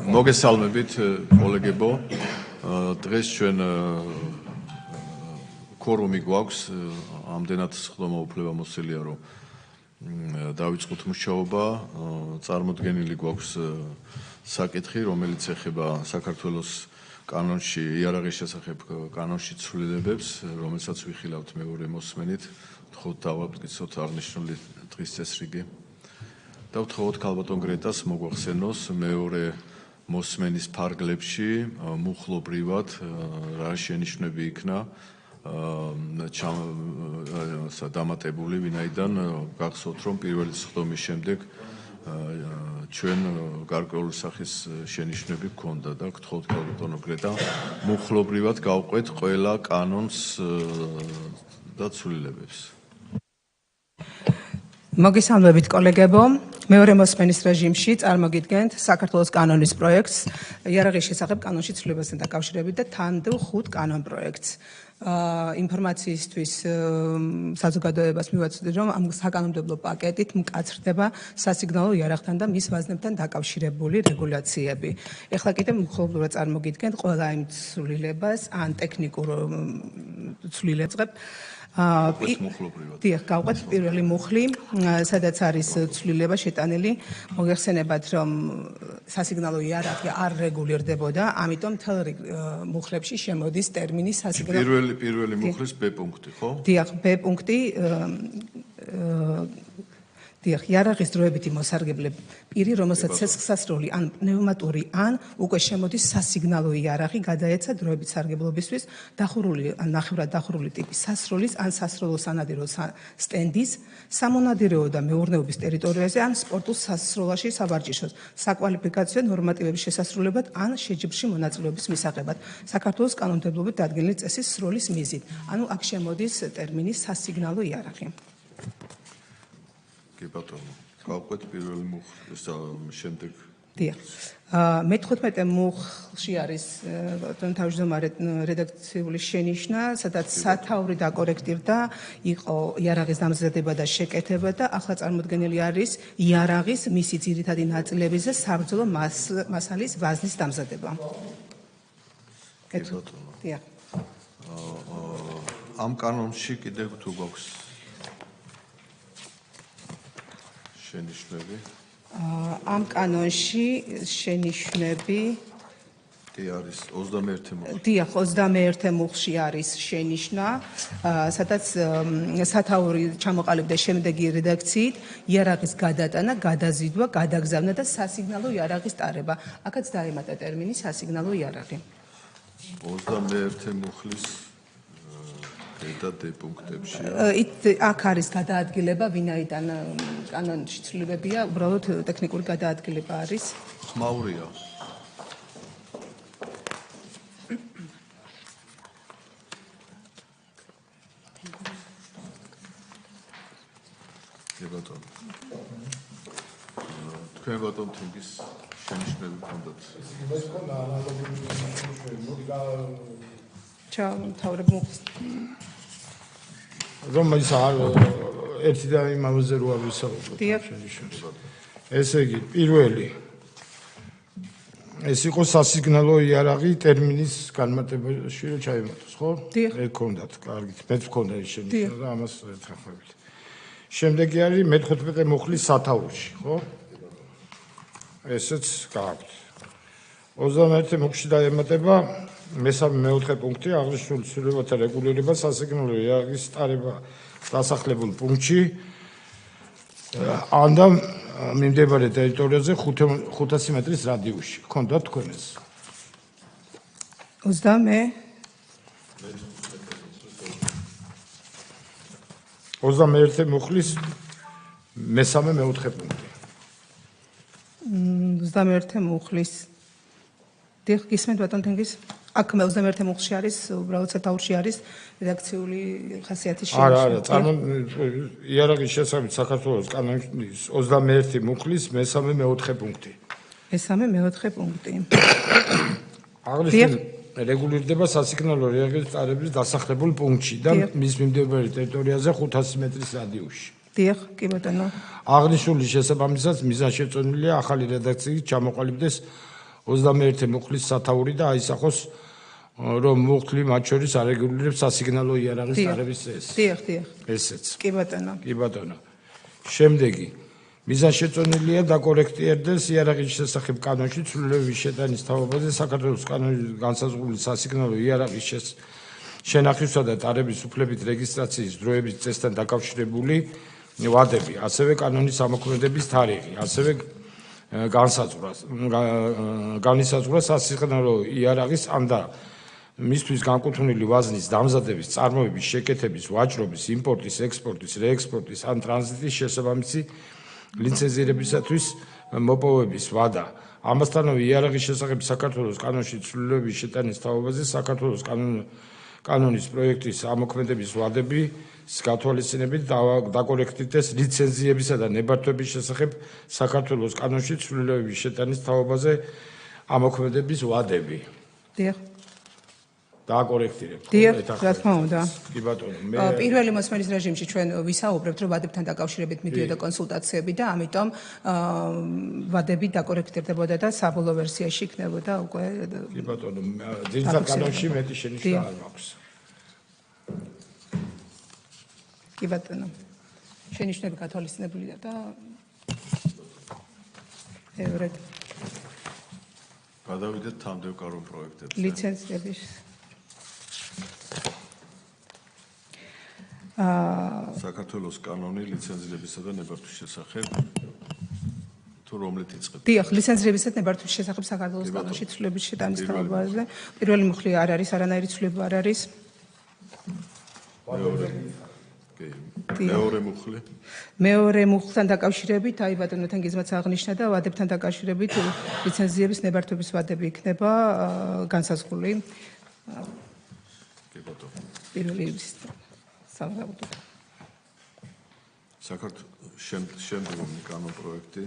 მოგესალმებით კოლეგებო. დღეს ჩვენ ქორუმი გვაქვს, ამდენად სხდომა უფლება მოსილია, რომ დავიწყოთ მუშაობა. წარმოდგენილი გვაქვს საკითხი, რომელიც ეხება საქართველოს კანონში, იარაღის შესახებ კანონში ცვლილებებს, რომელსაც ვიხილავთ მეორე მოსმენით. ვთხოვთ დავამტკიცოთ აღნიშნული დღის წესრიგი. და ვთხოვთ ქალბატონ გრეტას მოგვახსენოს მეორე მოსმენის ფარგლებში მუხლობრივად რა შენიშვნები იქნა დამატებული, ვინაიდან გახსოვთ, რომ პირველი სხდომის შემდეგ ჩვენ გარკვეული სახის შენიშვნები გქონდა და გთხოვთ ქალბატონო გრეტა მუხლობრივად გავყვეთ ყველა კანონს და ცვლილებებს. მოგესალმებით კოლეგებო. მეორე მოსმენის რეჟიმში წარმოგიდგენთ საქართველოს კანონის პროექტს იარაღის შესახებ კანონში ცვლილებასთან დაკავშირებით და თანმდევ 5 კანონ პროექტს. ინფორმაციისთვის საზოგადოებას მივაცნობთ, რომ ამ საკანონმდებლო პაკეტით მკაცრდება სასიგნალო იარაღთან და მის ვაზნებთან დაკავშირებული რეგულაციები. ეხლა კიდევ მხოლოდ წარმოგიდგენთ ყველა იმ ცვლილებას ან ტექნიკურ ცვლილებებს. გავყვეთ პირველი მუხლი, სადაც არის ცვლილება შეტანილი. მოგეხსენებათ, რომ სასიგნალო იარაღი არ რეგულირდებოდა, ამიტომ მთელ მუხლებში შემოდის ტერმინი სასიგნალო. პირველი მუხლის B პუნქტი, ხო? დიახ, B პუნქტი იარაღის დროებითი მოსარგებლე პირი, რომელსაც ცეცხლსასროლი ან პნევმატური ან უკვე შემოდის სასიგნალო იარაღი, გადაეცა დროებით სარგებლობისთვის დახურული ან ნახევრად დახურული ტიპის სასროლის ან სასროლო სანადირო სტენდის, სამონადირეო და მეურნეობის ტერიტორიაზე ან სპორტულ სასროლაში სავარჯიშოდ, საკვალიფიკაციო ნორმატივების შესასრულებლად ან შეჯიბრში მონაწილეობის მისაღებად, საქართველოს კანონმდებლობით დადგენილი წესის სროლის მიზნით. ანუ აქ შემოდის ტერმინი სასიგნალო იარაღი. კი ბატონო, გავყვეთ პირველი მუხლის შემდეგ. დიახ. მე-15 მუხლში არის თავმჯდომარე რედაქციული შენიშვნა, სადაც სათაური დაკორექტირდა, იყო იარაღის დამზადება და შეკეთება და ახლა წარმოდგენილი არის იარაღის მისი ძირითადი ნაწილების და საბრძოლო მასალის ვაზნის დამზადება. დიახ. ამ კანონში კიდევ თუ გვაქვს შენიშვნები. ამ კანონში შენიშვნები არის 21 მუხლი. დიახ, 21 მუხლში არის შენიშვნა, სადაც სათაური ჩამოყალიბდა შემდეგი რედაქციით: იარაღის გადატანა, გადაზიდვა, გადაგზავნა და სასიგნალო იარაღის ტარება. აქაც დაემატა ტერმინი სასიგნალო იარაღი. 21 მუხლის და D პუნქტებშია. აქ არის გადაადგილება, ვინაიდან კანონში ცვლილებებია, უბრალოდ ტექნიკური გადაადგილება არის. ხმაურია. ბატონო. თქვენ ბატონო თინგის შენიშვნები გქონდათ. იმას ქონდა ანალოგიური შენიშვნები. ჩამთავრებ მუხლს. რომ ის ერთი და იმავეზე რო არ ვისაუბროთ შენიშვნებს. ესე იგი, პირველი ეს იყო სასიგნალო იარაღი ტერმინის განმარტებაში რო ჩაიმართოს, ხო? ეგ გქონდათ, კარგით. მეც გქონდა ის შენიშვნა და ამას ეთანხმებით. შემდეგი არის მე-15 მუხლის სათაურში, ხო? ესეც გააქვთ. 21 მუხლში დაემატება მე-4 პუნქტი აღნიშნული ცვლილებათა რეგულირება სასიგნალო იარაღის ტარება დასახლებულ პუნქტში ან და მიმდებარე ტერიტორიაზე 500 მეტრის რადიუსში. გქონდათ თქვენ ეს? 21 მუხლის მე-4 პუნქტი. 21 მუხლის დიახ, გისმენთ ბატონ თენგის? აქ 21 მუხლში არის, უბრალოდ სათაურში არის რედაქციული ხასიათის შენიშვნა. არა, იარაღის შესახებ საქართველოს კანონის 21 მუხლის მე-4 პუნქტი. მე-4 პუნქტი. აღნიშნული რეგულირდება სასიგნალო იარაღის ტარების დასახლებულ პუნქტში და მის მიმდებარე ტერიტორიაზე 500 მეტრის რადიუსში. დიახ, კი ბატონო. აღნიშნული შესაბამისად მიზანშეწონილია ახალი რედაქციით ჩამოყალიბდეს 21 მუხლის სათაური და აისახოს რომ მუხლი მათ შორის არეგულირებს სასიგნალო იარაღის დარების წესს. დიახ. ესეც. კი ბატონო. კი ბატონო. შემდეგი მიზანშეწონილია დაკორექტიერდეს იარაღის შესახებ კანონში ცვლილებების შეტანის თავობაზე საქართველოს კანონის განსაზღვრული სასიგნალო იარაღის შენახისსა და ტარების უფლებით რეგისტრაციის დროების წესთან დაკავშირებული ვადები, ასევე კანონის ამოქმედების თარიღი, ასევე განისაზღვრა სასიგნალო იარაღის და მისთვის განკუთვნილი ვაზნის დამზადების, წარმოების, შეკეთების, ვაჭრობის, იმპორტის, ექსპორტის, რეექსპორტის ან ტრანზიტის შესაბამისი ლიცენზირებისათვის მოპოვების ვადა. ამასთანავე იარაღის შესახებ საქართველოს კანონში ცვლილებების შეტანის თავობაზე საქართველოს კანონის პროექტის ამოქმედების ვადების გათვალისწინებით დაკორექტირდეს ლიცენზიებისა და ნებართვების შესახებ საქართველოს კანონში ცვლილებების შეტანის თავობაზე ამოქმედების ვადები. დიახ. დააკორექტირებთ. დიახ, რა თქმა უნდა. კი ბატონო, მე პირველი მოსმენის რეჟიმში ჩვენ ვისაუბრებთ, რომ ვადებთან დაკავშირებით მიდიოდა კონსულტაციები და ამიტომ ვადები დაკორექტირდებოდა და საბოლოო ვერსიაში იქნებოდა უკვე. კი ბატონო, ძირითად კანონში მეტი შენიშვნა არ მაქვს. კი ბატონო. შენიშვნები გათვალისწინებულია და ევრეთ. გადავიდეთ თამდევ კანონ პროექტებზე. ლიცენზიების საქართველოს კანონი ლიცენზირებისა და ნებართვის შესახებ თუ რომლით იწყება? დიახ, ლიცენზირებისა და ნებართვის შესახებ საქართველოს კანონში ცვლილების შეტანის თავობაზე. პირველი მუხლი არ არის, არანაირი ცვლილება არ არის. მეორე მუხლი. მეორე მუხლთან დაკავშირებით, აი ბატონო თენგიზმაც აღნიშნა და ვადებთან დაკავშირებით ლიცენზიების ნებართვების ვადები იქნება განსაზღვრული. კი ბატონო. პირველი სავარაუდო. შემდგომი კანონ პროექტი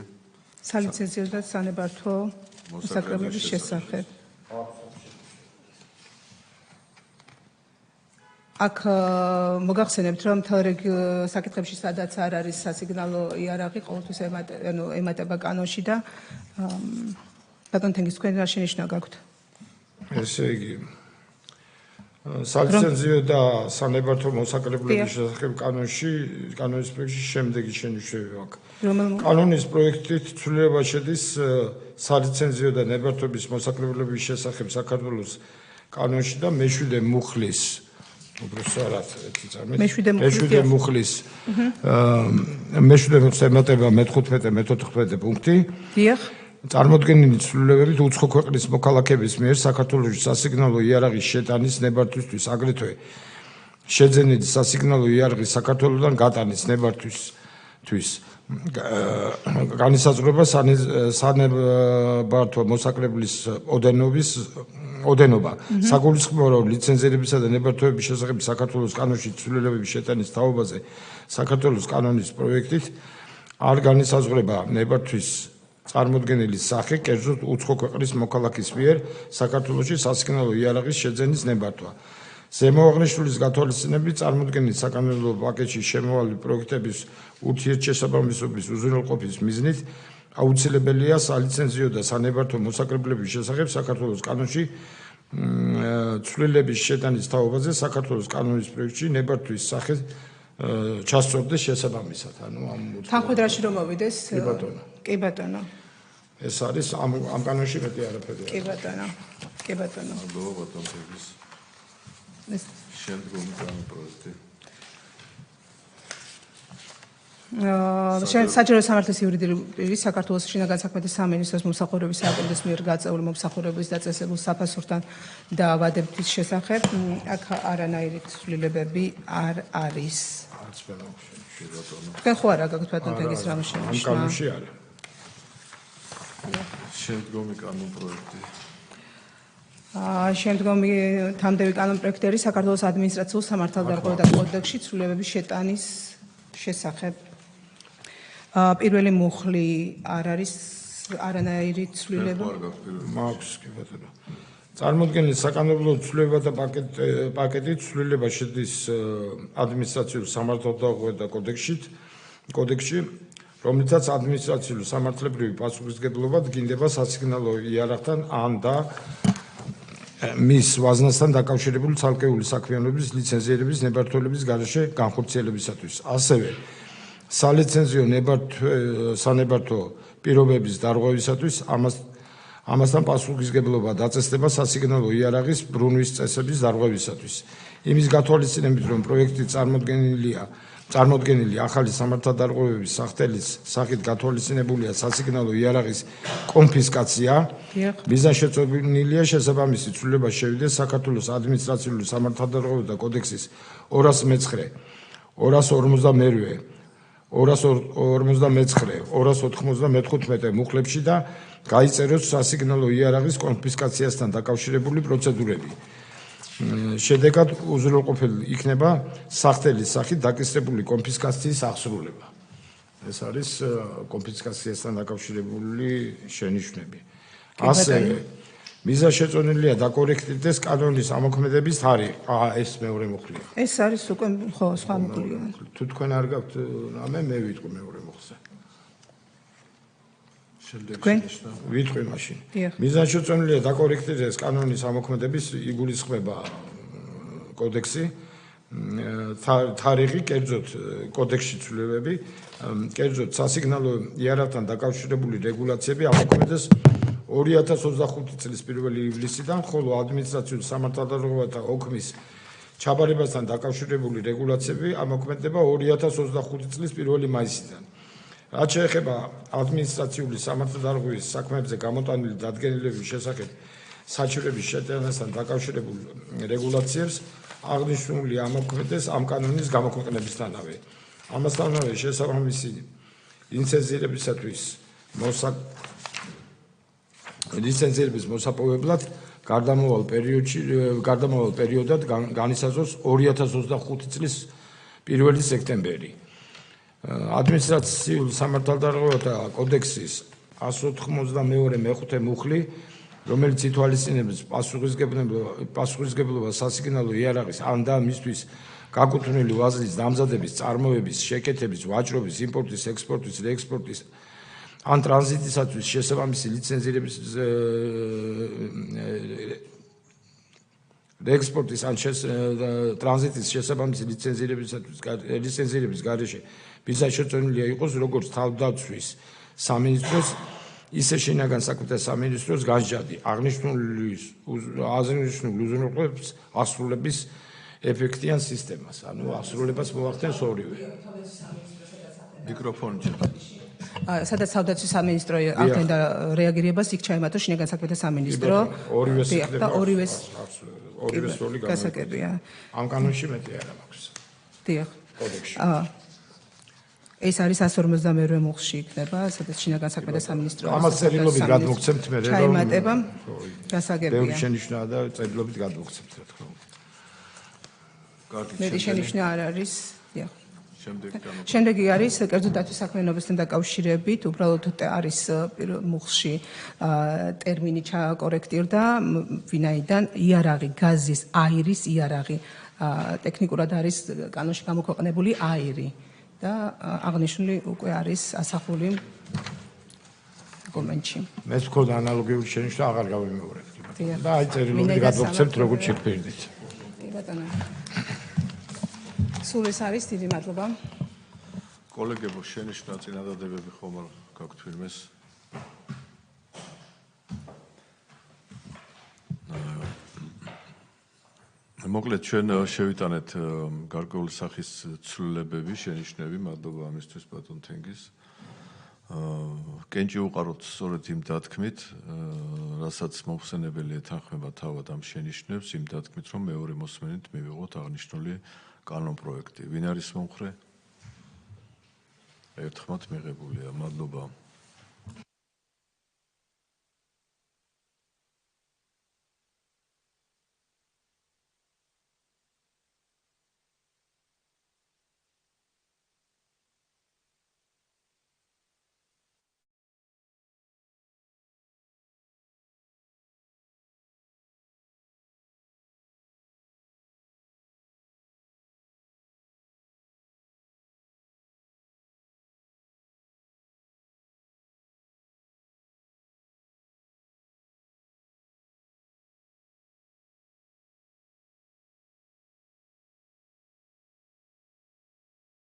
სალიცენზიო და სანებართვო მოსაკრებების შესახებ. აქ მოგახსენებთ, რომ მთელ საკითხებში სადაც არ არის სასიგნალო იარაღი, ყოველთვის ემატება კანონში და ბატონ თენგიზ თქვენ რა შენიშვნა გაქვთ? ესე იგი სალიცენზიო და სანებართვო მოსაკრებლების შესახებ კანონის პროექტში შემდეგი შენიშვნები აქვს. კანონის პროექტით ცვლილება შედის სალიცენზიო და ნებართვების მოსაკრებლების შესახებ საქართველოს კანონში და მეშვიდე მუხლის მეშვიდე მუხლის ემატება მე-15 პუნქტი. დიახ. წარმოდგენილი ცვლილებებით უცხო ქვეყნის მოქალაქეების მიერ საქართველოში სასიგნალო იარაღის შეტანის ნებართვისთვის, აგრეთვე შეძენილი სასიგნალო იარაღის საქართველოდან გატანის ნებართვისთვის განისაზღვრება სანებართვო მოსაკრებლის ოდენობა. საგულისხმოა, რომ ლიცენზირებისა და ნებართვების შესახებ საქართველოს კანონში ცვლილებების შეტანის თაობაზე საქართველოს კანონის პროექტით არ განისაზღვრება ნებართვის წარმოდგენილი სახე, კერძოდ უცხო ქვეყნის მოქალაქის მიერ საქართველოში სასიგნალო იარაღის შეძენის ნებართვა. ზემოაღნიშნულის გათვალისწინებით წარმოდგენილი საკანონმდებლო პაკეტში შემოვალი პროექტების ურთიერთშესაბამისობის უზრუნველყოფის მიზნით აუცილებელია სალიცენზიო და სანებართვო მოსაკრებლების შესახებ საქართველოს კანონში ცვლილების შეტანის თაობაზე საქართველოს კანონის პროექტში ნებართვის სახე ჩასწორდეს შესაბამისად. თანხმდრაში რომ მოვიდეს? კი ბატონო. ეს არის ამ კანონში მეტი არაფერი. კი ბატონო. კი ბატონო. მადლობა ბატონ თენგიზ. შემდგომი კანონ პროექტი. საჯარო სამართლის იურიდიული პირის საქართველოს შინაგან საქმეთა სამინისტროს მომსახურების სააგენტოს მიერ გაწეული მომსახურების დაწესებულ საფასურთან და ვადებების შესახებ აქ არანაირი ცვლილებები არ არის. თქვენ ხო არა გაქვთ ბატონ თენგიზ რამ შენიშნა? ამ კანონში არის. შემდგომი კანონ პროექტი. შემდგომი თამდევი კანონ პროექტი არის საქართველოს ადმინისტრაციულ სამართალდარღვევათა კოდექსში ცვლილებების შეტანის შესახებ. პირველი მუხლი არ არის არანაირი ცვლილება. მაქვს კი ბატონო. წარმოდგენილი საკანონმდებლო ცვლილებათა პაკეტი ცვლილება შედის ადმინისტრაციულ სამართალდარღვევათა კოდექსში რომლითაც ადმინისტრაციული სამართლებრივი პასუხისმგებლობა დგინდება სასიგნალო იარაღთან ან და მის ვაზნასთან დაკავშირებული ცალკეული საქმიანობის ლიცენზირების ნებართველების გარეშე განხორციელებისათვის. ასევე სალიცენზიო სანებართვო პირობების დარღვევისათვის ამასთან პასუხისმგებლობა დაწესდება სასიგნალო იარაღის ბრუნვის წესების დარღვევისათვის. იმის გათვალისწინებით, რომ პროექტი წარმოდგენილი ახალი სამართალდარღვევების სახტელის სახით გათვალისწინებულია სასიგნალო იარაღის კონფისკაცია, მიზანშეწონილია შესაბამისი ცვლილება შევიდეს საქართველოს ადმინისტრაციული სამართალდარღვევთა კოდექსის 209, 252, 259, 295 მუხლებში და გაიწეროს სასიგნალო იარაღის კონფისკაციასთან დაკავშირებული პროცედურები. შედეგად უზრუნველყოფილი იქნება სახტელის სახით დაკისრებული კონფისკაციის აღსრულება. ეს არის კონფისკაციასთან დაკავშირებული შენიშვნები. ასევე მიზანშეწონილია დაკორექტდეს კანონის ამოქმედების თარიღი. ეს მეორე მუხლია. ეს არის უკვე ხო სხვა მუხლია. თუ თქვენ არ გაქვთ რამე, მე ვიტყვი მეორე მუხლზე. ვიტყვი მაშინ. მიზანშეწონილია დაკორექტდეს კანონის ამოქმედების იგულისხმება კოდექსი, თარიღი, კერძოდ კოდექსში ცვლილებები, კერძოდ სასიგნალო იარაღთან დაკავშირებული რეგულაციები ამოქმედდეს 2025 წლის 1 ივლისიდან, ხოლო ადმინისტრაციული სამართალდარღვევათა ოქმის ჩაბარებასთან დაკავშირებული რეგულაციები ამოქმედება 2025 წლის 1 მაისიდან. რაც შეეხება ადმინისტრაციული სამართალდარღვევის საქმეებზე გამოტანილი დადგენილების შესახებ საჩივრების შეტანასთან დაკავშირებულ რეგულაციებს აღნიშნული ამოქმედდეს ამ კანონის გამოქვეყნებისთანავე. ამასთანავე შესაბამისი ლიცენზირების მოსაპოვებლად გარდამავალ პერიოდად განისაზღვროს 2025 წლის 1 სექტემბერი. ადმინისტრაციული სამართალდარღვევათა კოდექსის 192 მეხუთე მუხლი, რომელიც ითვალისწინებს პასუხისმგებლობას სასიგნალო იარაღის ან და მისთვის გაკუთვნილი ვაზნის დამზადების, წარმოების, შეკეთების, ვაჭრობის, იმპორტის, ექსპორტის, რეექსპორტის ან ტრანზიტისათვის შესაბამისი ლიცენზირების რეექსპორტის ან ტრანზიტის შესაბამისი ლიცენზირების გარეშე მიზანშეწონილია იყოს როგორც თავდაცვის სამინისტროს, ისე შინაგან საქმეთა სამინისტროს განსჯადი აღნიშნული უზრუნველყოფის ასრულების ეფექტიან სისტემას. ანუ ასრულებას მოახდენს ორივე. მიკროფონი. სადაც თავდაცვის სამინისტრო ახდენდა რეაგირებას, იქ ჩაემატა შინაგან საქმეთა სამინისტრო. ორივეს როლი გასაგებია. ამ კანონში მეტი არა მაქვს. დიახ. კოდექსში. ეს არის 152 მუხლში იქნება, სადაც შინაგან საქმეთა სამინისტრო. ამას წერილობით გადმოგცემთ მე, რომ ჩაემატება. გასაგებია. ბევრი შენიშვნაა და წერილობით გადმოგცემთ, რა თქმა უნდა. მეტი შენიშვნა არ არის. დიახ. შემდეგი არის კერძო დაცვის საქმიანობასთან დაკავშირებით, უბრალოდ არის მუხლში ტერმინი ჩაკორექტირდა, ვინაიდან იარაღი, გაზის, აირის იარაღი ტექნიკურად არის კანონში გამოქვეყნებული აირი და აღნიშნული უკვე არის ასახული დოკუმენტში. მე ვქონდა ანალოგიური შენიშვნა აღარ გავიმეორებდი. და აი წერილობით გადმოგცემთ როგორც შეგვიძლია. ბატონო. სულ ეს არის, დიდი მადლობა. კოლეგებო, შენიშვნა წინადადებები ხომ არ გაქვთ ვინმეს? მოკლედ ჩვენ შევიტანეთ გარკვეული სახის ცვლილებები, შენიშვნები, მადლობა ამისთვის ბატონ თენგის. კენჭი უყაროთ სწორედ იმ დათქმით, რასაც მოხსენებელი ეთანხმება თავად ამ შენიშვნებს, იმ დათქმით, რომ მეორე მოსმენით მივიღოთ აღნიშნული კანონ პროექტი. ვინ არის მომხრე? ერთხმად მიღებულია. მადლობა.